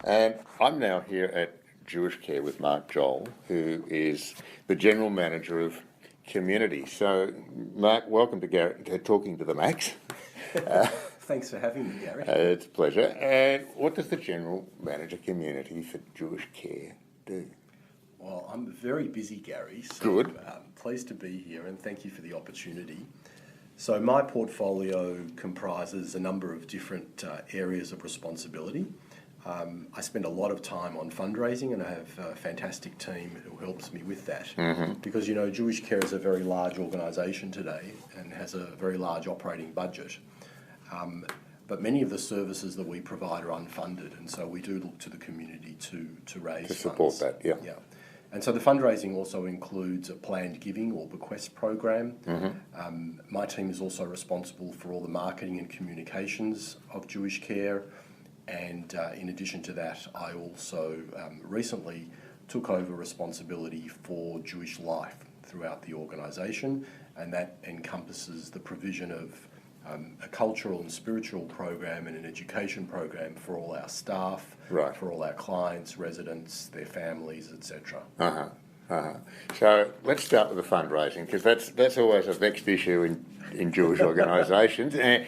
And I'm now here at Jewish Care with Mark Joel, who is the General Manager of Community. So, Mark, welcome to Talking to the Max. Thanks for having me, Gary. It's a pleasure. And what does the General Manager Community for Jewish Care do? Well, I'm very busy, Gary. So, Good. Pleased to be here and thank you for the opportunity. So my portfolio comprises a number of different areas of responsibility. I spend a lot of time on fundraising, and I have a fantastic team who helps me with that. Because, you know, Jewish Care is a very large organisation today and has a very large operating budget. But many of the services that we provide are unfunded, and so we do look to the community to raise funds. To support that, yeah. And so the fundraising also includes a planned giving or bequest program. My team is also responsible for all the marketing and communications of Jewish Care. And in addition to that, I also recently took over responsibility for Jewish life throughout the organisation, and that encompasses the provision of a cultural and spiritual program and an education program for all our staff, for all our clients, residents, their families, etc. So let's start with the fundraising, because that's always a vexed issue in Jewish organisations, and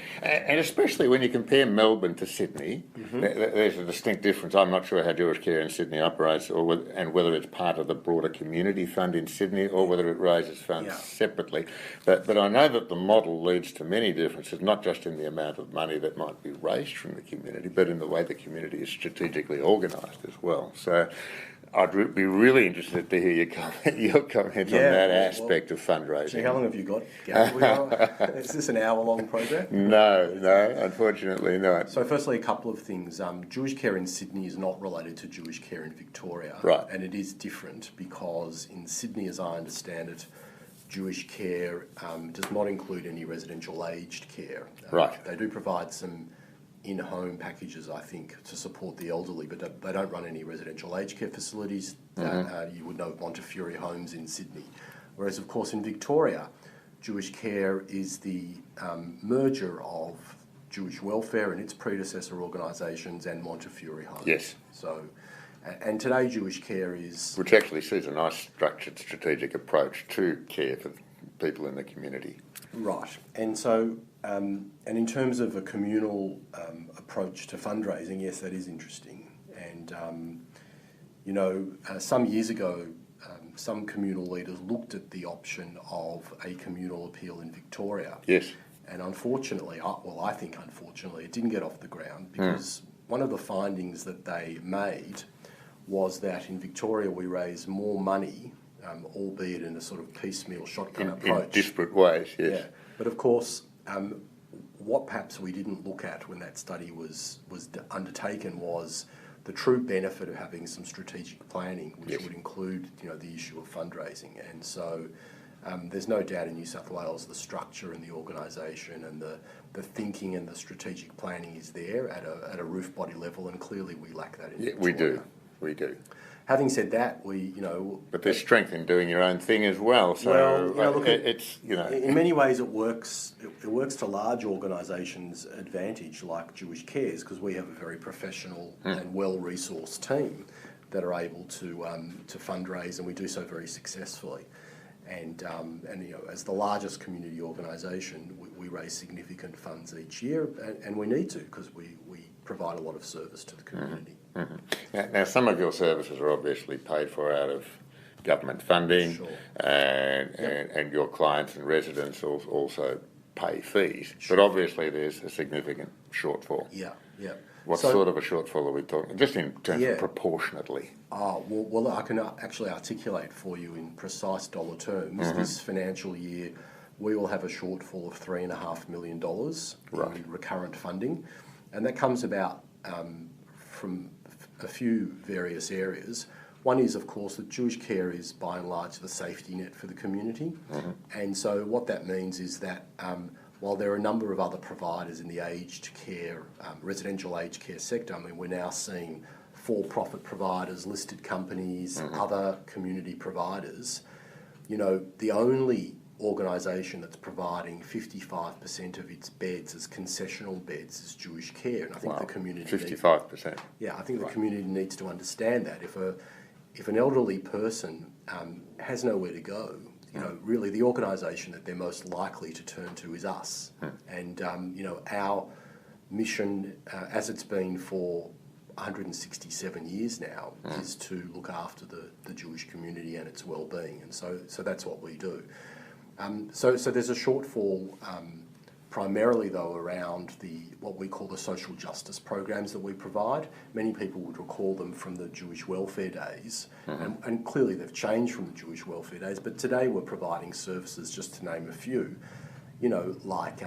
especially when you compare Melbourne to Sydney, there's a distinct difference. I'm not sure how Jewish Care in Sydney operates, and whether it's part of the broader community fund in Sydney or whether it raises funds separately. But I know that the model leads to many differences, not just in the amount of money that might be raised from the community, but in the way the community is strategically organised as well. So I'd be really interested to hear your comments on that aspect of fundraising. So how long have you got, Gary? Is this an hour-long program? No, unfortunately not. So firstly, a couple of things. Jewish Care in Sydney is not related to Jewish Care in Victoria. Right. And it is different because in Sydney, as I understand it, Jewish Care does not include any residential aged care. Right. They do provide some in-home packages, I think, to support the elderly, but they don't run any residential aged care facilities that you would know Montefiore Homes in Sydney. Whereas, of course, in Victoria, Jewish Care is the merger of Jewish Welfare and its predecessor organisations and Montefiore Homes. Yes. So, and today Jewish Care is... Which actually sees a nice structured strategic approach to care for people in the community. Right. And so, and in terms of a communal approach to fundraising, yes, that is interesting. And, you know, some years ago, some communal leaders looked at the option of a communal appeal in Victoria. Yes. And unfortunately, I think unfortunately, it didn't get off the ground because one of the findings that they made was that in Victoria we raise more money, albeit in a sort of piecemeal shotgun approach. In disparate ways, yes. Yeah. But of course, what perhaps we didn't look at when that study was undertaken was the true benefit of having some strategic planning, which would include, you know, the issue of fundraising. And so there's no doubt in New South Wales the structure and the organisation and the thinking and the strategic planning is there at a roof body level, and clearly we lack that in Victoria. We do. Having said that, But there's strength in doing your own thing as well. So in many ways it works. It works to large organisations' advantage, like Jewish Cares, because we have a very professional and well-resourced team that are able to fundraise, and we do so very successfully. And you know, as the largest community organisation, we raise significant funds each year, and we need to because we provide a lot of service to the community. Now, some of your services are obviously paid for out of government funding, and your clients and residents also pay fees. But obviously, there's a significant shortfall. Yeah. What sort of a shortfall are we talking? Just in terms of proportionately. Well, I can actually articulate for you in precise dollar terms. This financial year, we will have a shortfall of $3.5 million in recurrent funding, and that comes about from a few various areas. One is, of course, that Jewish Care is by and large the safety net for the community, and so what that means is that while there are a number of other providers in the aged care, residential aged care sector, I mean, we're now seeing for-profit providers, listed companies, other community providers. You know, the only organisation that's providing 55% of its beds as concessional beds is Jewish Care, and I think the community 55%. I think the community needs to understand that if an elderly person has nowhere to go, really the organisation that they're most likely to turn to is us, and our mission, as it's been for 167 years now, is to look after the Jewish community and its well-being, and so that's what we do. So there's a shortfall, primarily though around what we call the social justice programs that we provide. Many people would recall them from the Jewish welfare days, and clearly they've changed from the Jewish welfare days. But today we're providing services, just to name a few, like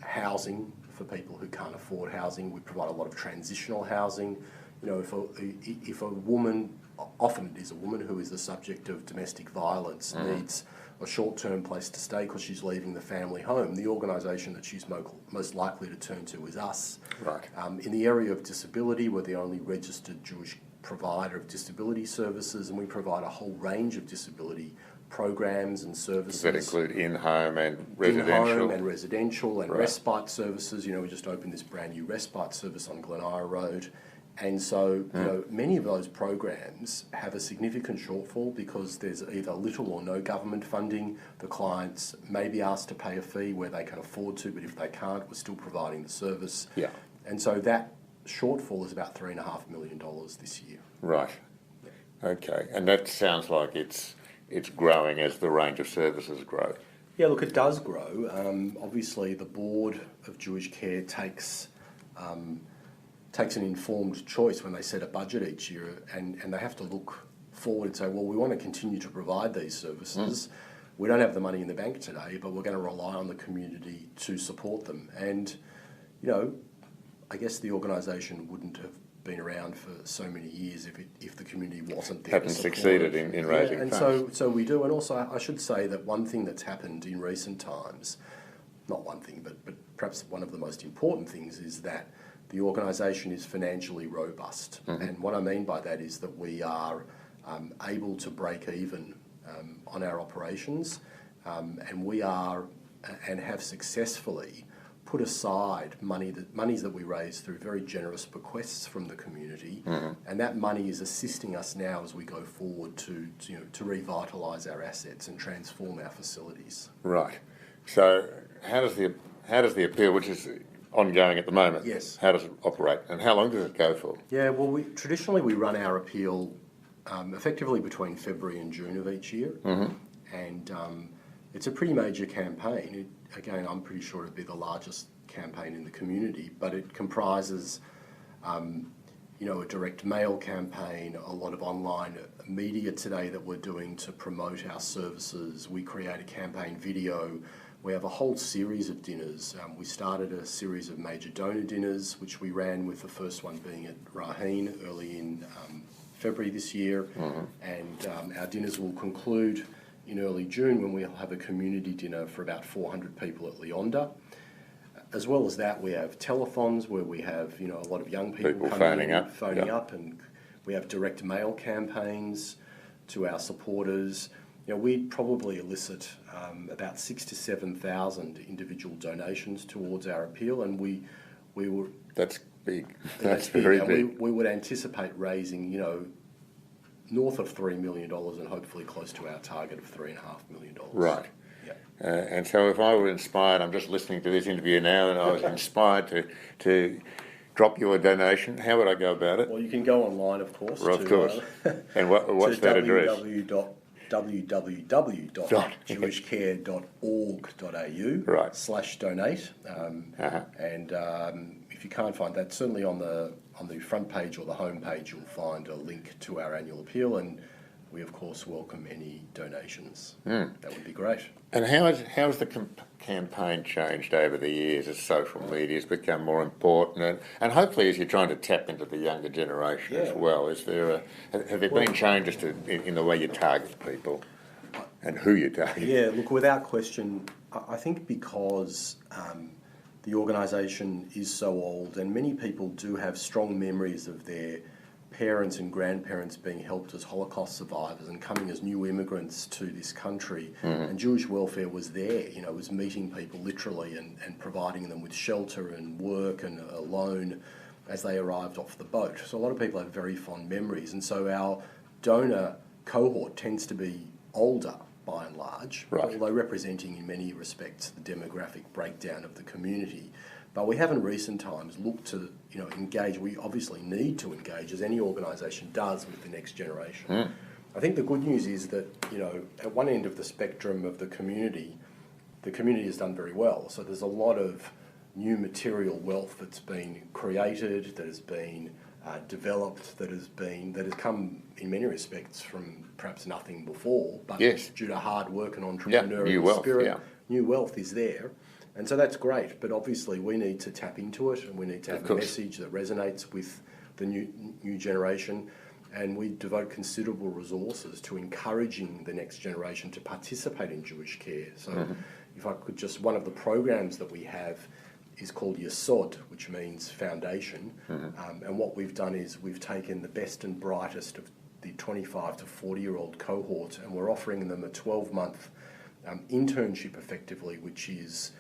housing for people who can't afford housing. We provide a lot of transitional housing. If a woman, often it is a woman who is the subject of domestic violence, needs a short-term place to stay because she's leaving the family home, the organisation that she's most likely to turn to is us. Right. In the area of disability, we're the only registered Jewish provider of disability services, and we provide a whole range of disability programs and services. Does that include in-home and residential? In-home and residential and respite services. We just opened this brand new respite service on Glenira Road. And so, many of those programs have a significant shortfall because there's either little or no government funding. The clients may be asked to pay a fee where they can afford to, but if they can't, we're still providing the service. Yeah. And so that shortfall is about $3.5 million this year. Right. Okay. And that sounds like it's growing as the range of services grow. Yeah, look, it does grow. Obviously, the board of Jewish Care takes an informed choice when they set a budget each year, and they have to look forward and say, well, we want to continue to provide these services. We don't have the money in the bank today, but we're going to rely on the community to support them. And, I guess the organisation wouldn't have been around for so many years if the community wasn't there. Hadn't succeeded in raising and funds. So we do. And also, I should say that one thing that's happened in recent times, not one thing, but perhaps one of the most important things, is that the organisation is financially robust. And what I mean by that is that we are able to break even on our operations, and we are and have successfully put aside monies that we raise through very generous bequests from the community, and that money is assisting us now as we go forward to revitalise our assets and transform our facilities. Right. So how does the appeal, which is ongoing at the moment, yes, how does it operate, and how long does it go for? Yeah, well, traditionally we run our appeal effectively between February and June of each year, and it's a pretty major campaign. Again, I'm pretty sure it'd be the largest campaign in the community, but it comprises, a direct mail campaign, a lot of online media today that we're doing to promote our services. We create a campaign video. We have a whole series of dinners. We started a series of major donor dinners, which we ran, with the first one being at Raheen early in February this year, and our dinners will conclude in early June when we'll have a community dinner for about 400 people at Leonda. As well as that, we have telethons where we have a lot of young people phoning up, and we have direct mail campaigns to our supporters. We'd probably elicit about 6,000 to 7,000 individual donations towards our appeal, and we were. That's big. That's very big. We would anticipate raising, north of $3 million and hopefully close to our target of $3.5 million. Right. Yeah. And so if I were inspired, I'm just listening to this interview now, and I was inspired to drop your donation, how would I go about it? Well, you can go online, of course. Well, of course. And what's that address? www.jewishcare.org.au /donate. And if you can't find that, certainly on the front page or the home page, you'll find a link to our annual appeal, and we of course welcome any donations. That would be great. And how has the campaign changed over the years as social media has become more important, and hopefully as you're trying to tap into the younger generation as well? Have there been changes in the way you target people and who you target? Yeah, look, without question, I think because the organisation is so old, and many people do have strong memories of their parents and grandparents being helped as Holocaust survivors and coming as new immigrants to this country. And Jewish welfare was there, you know, was meeting people literally and providing them with shelter and work and a loan as they arrived off the boat. So a lot of people have very fond memories. And so our donor cohort tends to be older by and large, Right. although representing in many respects the demographic breakdown of the community. But we have in recent times looked to, you know, engage. We obviously need to engage, as any organisation does, with the next generation. I think the good news is that, you know, at one end of the spectrum of the community has done very well. So there's a lot of new material wealth that's been created, that has been developed, that has come in many respects from perhaps nothing before, but Yes. due to hard work and entrepreneurial new wealth, spirit, yeah. new wealth is there. And so that's great, but obviously we need to tap into it, and we need to have a message that resonates with the new generation, and we devote considerable resources to encouraging the next generation to participate in Jewish care. So if I could just, one of the programs that we have is called Yesod, which means foundation, and what we've done is we've taken the best and brightest of the 25 to 40-year-old cohort, and we're offering them a 12-month internship effectively, which is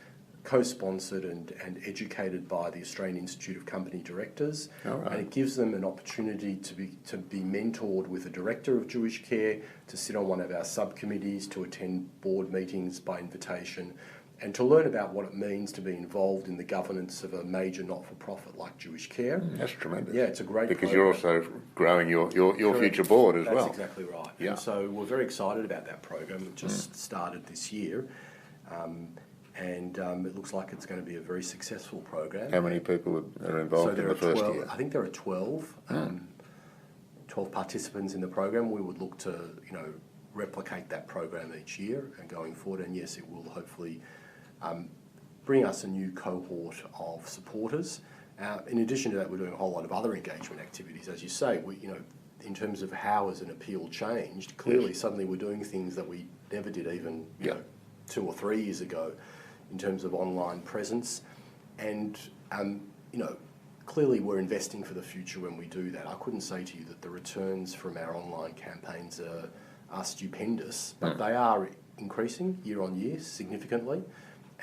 co-sponsored and educated by the Australian Institute of Company Directors. Right. And it gives them an opportunity to be mentored with a director of Jewish Care, to sit on one of our subcommittees, to attend board meetings by invitation, and to learn about what it means to be involved in the governance of a major not-for-profit like Jewish Care. That's tremendous. Yeah, it's a great because program. you're also growing your future board as well. That's exactly right. Yeah. And so we're very excited about that program. It just started this year. And it looks like it's going to be a very successful program. How many people are involved in the first year? I think there are 12, 12 participants in the program. We would look to, you know, replicate that program each year and going forward. And yes, it will hopefully bring us a new cohort of supporters. In addition to that, we're doing a whole lot of other engagement activities. As you say, you know, in terms of how has an appeal changed, clearly suddenly we're doing things that we never did even you know, 2 or 3 years ago, in terms of online presence. And, you know, clearly we're investing for the future when we do that. I couldn't say to you that the returns from our online campaigns are stupendous, but they are increasing year on year significantly.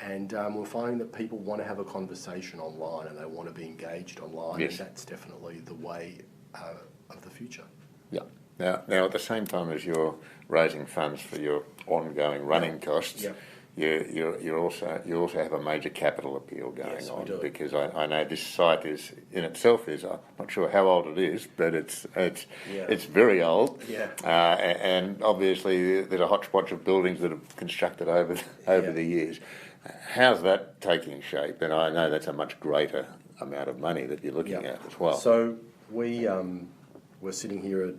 And we're finding that people want to have a conversation online and they want to be engaged online. Yes. And that's definitely the way of the future. Yeah. Now, at the same time as you're raising funds for your ongoing running costs, you also have a major capital appeal going on. We do. Because I know this site is in itself is, I'm not sure how old it is, but it's very old. Yeah. And obviously there's a hodgepodge of buildings that have constructed over the years. How's that taking shape? And I know that's a much greater amount of money that you're looking at as well. So we're sitting here at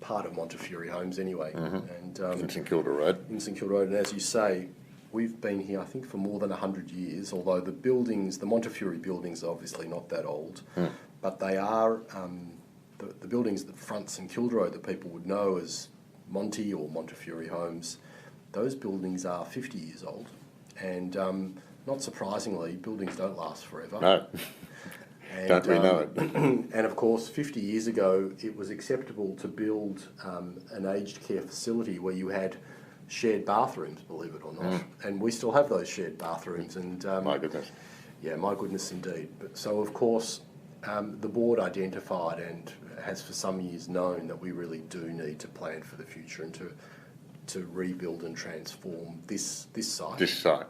part of Montefiore Homes anyway. And in St Kilda Road. In St Kilda Road, and as you say, we've been here, I think, for more than 100 years, although the buildings, the Montefiore buildings are obviously not that old, but they are, the buildings that front St Kilda Road that people would know as Monty or Montefiore Homes, those buildings are 50 years old. And not surprisingly, buildings don't last forever. No. And, Don't we know it? And of course, 50 years ago, it was acceptable to build an aged care facility where you had shared bathrooms, believe it or not. And we still have those shared bathrooms. And My goodness. Yeah, my goodness indeed. But, so of course, the board identified and has for some years known that we really do need to plan for the future and to rebuild and transform this site. This site.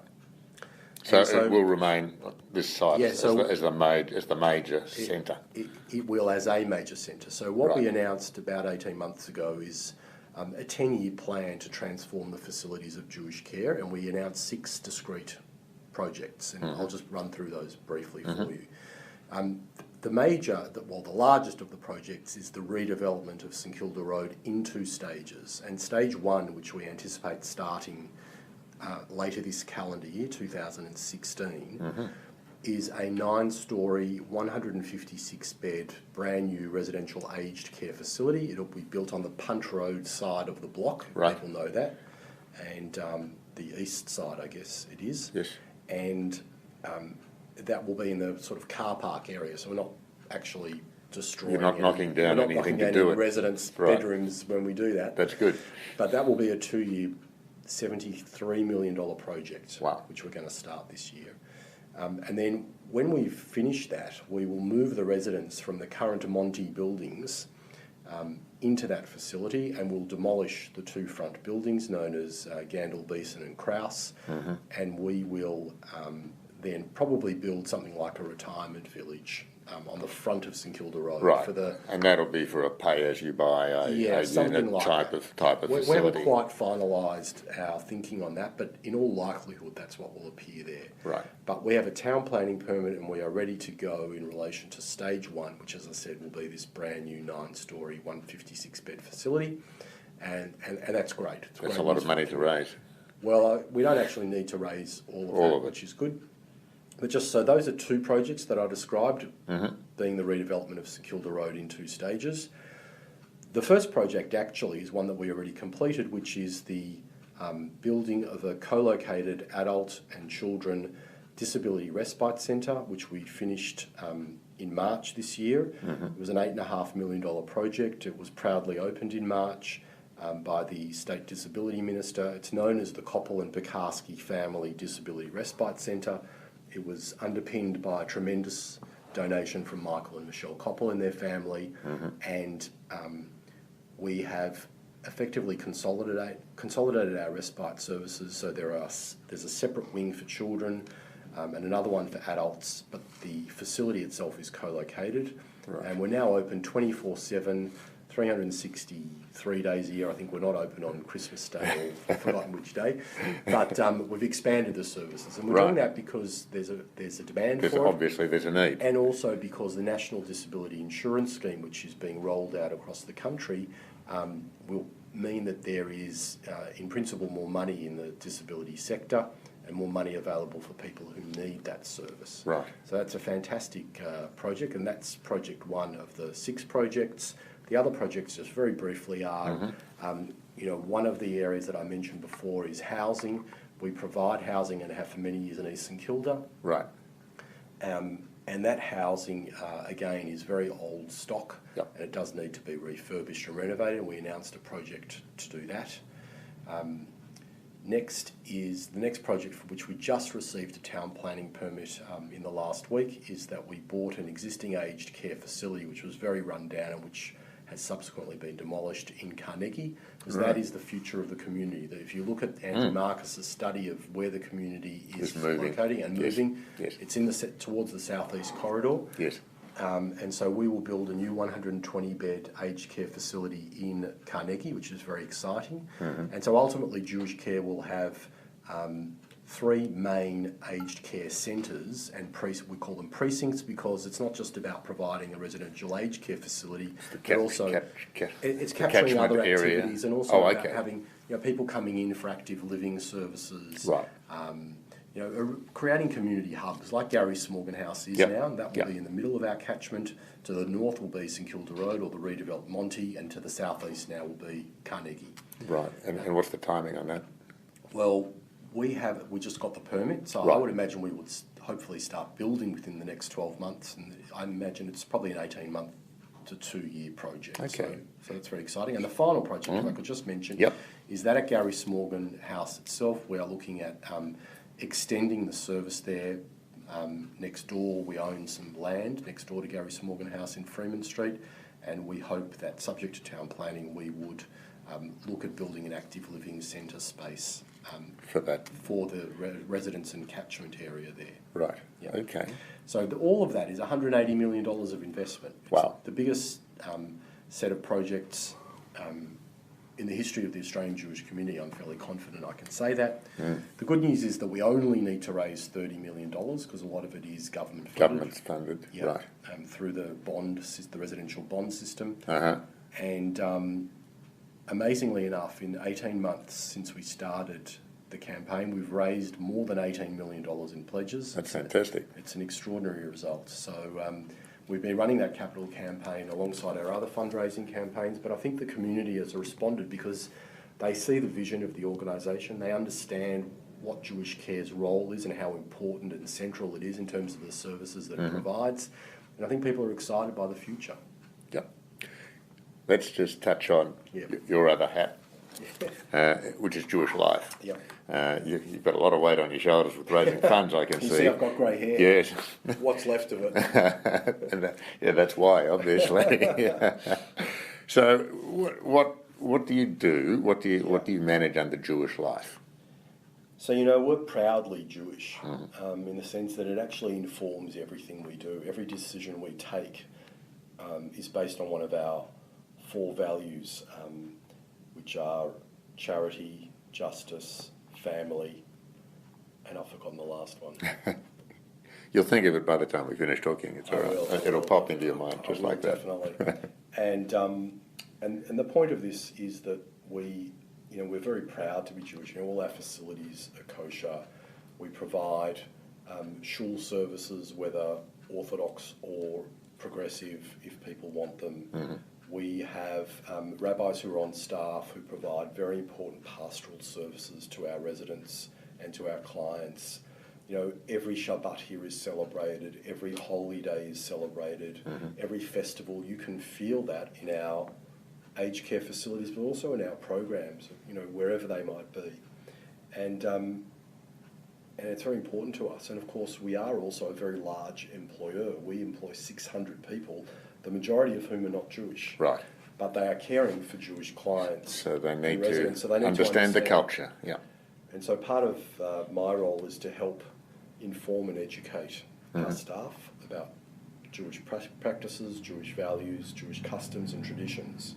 So it will remain this site as the major centre. It will as a major centre. So what we announced about 18 months ago is a 10-year plan to transform the facilities of Jewish Care, and we announced 6 discrete projects, and I'll just run through those briefly for you. The largest of the projects is the redevelopment of St Kilda Road in 2 stages, and stage 1, which we anticipate starting later this calendar year, 2016, is a 9-storey, 156-bed, brand new residential aged care facility. It'll be built on the Punt Road side of the block. Right. People know that. And the east side, I guess it is. Yes. And that will be in the sort of car park area, so we're not actually destroying. You're not knocking down we're not anything knocking to down do any it. residents' Right. bedrooms when we do that. That's good. But that will be a 2-year, $73 million project, Wow. which we're going to start this year. And then when we finish that, we will move the residents from the current Monty buildings into that facility, and we'll demolish the 2 front buildings known as Gandel, Beeson and Krause, and we will then probably build something like a retirement village on the front of St Kilda Road. Right. For the, and that'll be for a pay-as-you-buy a something unit like type that. of facility. We haven't quite finalised our thinking on that, but in all likelihood that's what will appear there. Right. But we have a town planning permit and we are ready to go in relation to stage 1, which, as I said, will be this brand new 9-storey, 156-bed facility, and that's great. It's That's great a lot news of money for to the raise. Well, we don't actually need to raise all of that, which is good. But just so those are 2 projects that I described, being the redevelopment of St Kilda Road in 2 stages. The first project actually is one that we already completed, which is the building of a co-located adult and children disability respite centre, which we finished in March this year. It was an $8.5 million project. It was proudly opened in March by the State Disability Minister. It's known as the Koppel and Pekarski Family Disability Respite Centre. It was underpinned by a tremendous donation from Michael and Michelle Koppel and their family, and we have effectively consolidated our respite services. So there's a separate wing for children and another one for adults, but the facility itself is co-located, and we're now open 24/7. 363 days a year. I think we're not open on Christmas Day, or I've forgotten which day, but we've expanded the services, and we're doing that because there's a demand for it. Obviously there's a need. And also because the National Disability Insurance Scheme, which is being rolled out across the country, will mean that there is, in principle, more money in the disability sector and more money available for people who need that service. Right. So that's a fantastic project, and that's project 1 of the 6 projects. The other projects, just very briefly, are one of the areas that I mentioned before is housing. We provide housing and have for many years in East St Kilda. Right. And that housing, again, is very old stock, Yep. and it does need to be refurbished and renovated, and we announced a project to do that. Next is the next project, for which we just received a town planning permit in the last week, is that we bought an existing aged care facility which was very run down and which has subsequently been demolished in Carnegie, because that is the future of the community. That if you look at Andy Marcus's study of where the community is locating and moving, it's in towards the southeast corridor. Yes. And so we will build a new 120-bed aged care facility in Carnegie, which is very exciting. And so ultimately Jewish Care will have 3 main aged care centres, and we call them precincts because it's not just about providing a residential aged care facility, but also it's capturing other activities and also about having people coming in for active living services. Right. Creating community hubs like Gary Smorgon House is now, and that will be in the middle of our catchment. To the north will be St Kilda Road or the redeveloped Monty, and to the southeast now will be Carnegie. Right, and what's the timing on that? Well, we just got the permit, so I would imagine we would hopefully start building within the next 12 months, and I imagine it's probably an 18-month to 2-year project. Okay. So that's very exciting. And the final project, if I could just mention, is that at Gary Smorgon House itself. We are looking at extending the service there. Next door, we own some land next door to Gary Smorgon House in Freeman Street, and we hope that, subject to town planning, we would look at building an active living centre space for the residents and catchment area there. Right. Okay. So all of that is $180 million of investment. Wow. It's the biggest set of projects in the history of the Australian Jewish community. I'm fairly confident I can say that. The good news is that we only need to raise $30 million because a lot of it is government funded. Government's funded, right. Through the residential bond system. And amazingly enough, in 18 months since we started the campaign, we've raised more than $18 million in pledges. That's fantastic. It's an extraordinary result. So we've been running that capital campaign alongside our other fundraising campaigns, but I think the community has responded because they see the vision of the organisation, they understand what Jewish Care's role is and how important and central it is in terms of the services that it provides, and I think people are excited by the future. Yep. Let's just touch on Yep. your other hat, which is Jewish Life. Yep. You've got a lot of weight on your shoulders with raising funds, I can You see. see I've got grey hair. Yes. What's left of it? And that's why, obviously. So, what do you do? What do you manage under Jewish Life? So, we're proudly Jewish in the sense that it actually informs everything we do. Every decision we take is based on one of our 4 values, which are charity, justice, family, and I've forgotten the last one. You'll think of it by the time we finish talking. It's all right. It'll pop into your mind just like that. Definitely. And the point of this is that we're very proud to be Jewish. All our facilities are kosher. We provide shul services, whether Orthodox or progressive, if people want them. Mm-hmm. We have rabbis who are on staff who provide very important pastoral services to our residents and to our clients. Every Shabbat here is celebrated, every holy day is celebrated, every festival. You can feel that in our aged care facilities, but also in our programs, wherever they might be. And it's very important to us. And of course, we are also a very large employer. We employ 600 people, the majority of whom are not Jewish. Right. But they are caring for Jewish clients. So they need to residents, so they need understand the culture. Yeah. And so part of my role is to help inform and educate our staff about Jewish practices, Jewish values, Jewish customs and traditions.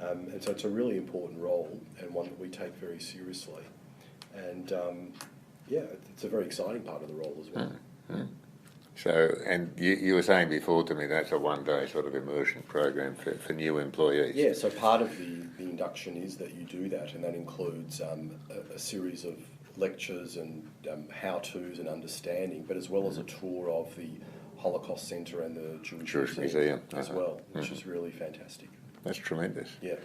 And so it's a really important role and one that we take very seriously. And it's a very exciting part of the role as well. So, and you were saying before to me that's a one-day sort of immersion program for new employees. Yeah, so part of the induction is that you do that, and that includes a series of lectures and how-tos and understanding, but as well as a tour of the Holocaust Centre and the Jewish Museum as well, which is really fantastic. That's tremendous. Yeah.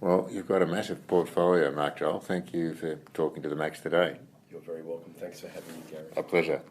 Well, you've got a massive portfolio, Mark Joel. Thank you for talking to the Max today. You're very welcome. Thanks for having me, Gary. A pleasure.